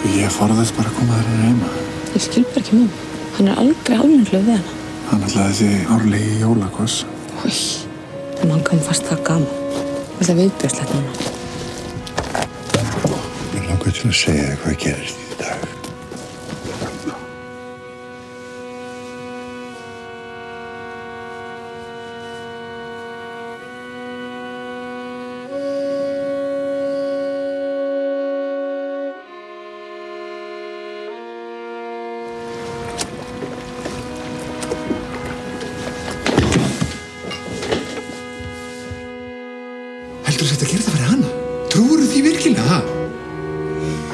Ég forðast bara að koma þér heima. Ég skil bara ekki mömmu. Hann aldrei almennilegur við hana. Hann ætlaði þessi árlegi jólakoss. Új, mann kom fast það gaman. Það viðbjörnslegt núna. Mér langar til að segja þér hvað gerist í dag. Heldur þú að gera það fyrir hana? Trúirðu því virkilega, ha?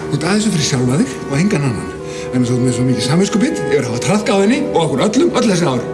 Þú ert aðeins fyrir sjálfa þig og engan annan. En þú ert með svo mikið samviskubit yfir að hafa traðkað á henni og okkur öll þessi ár.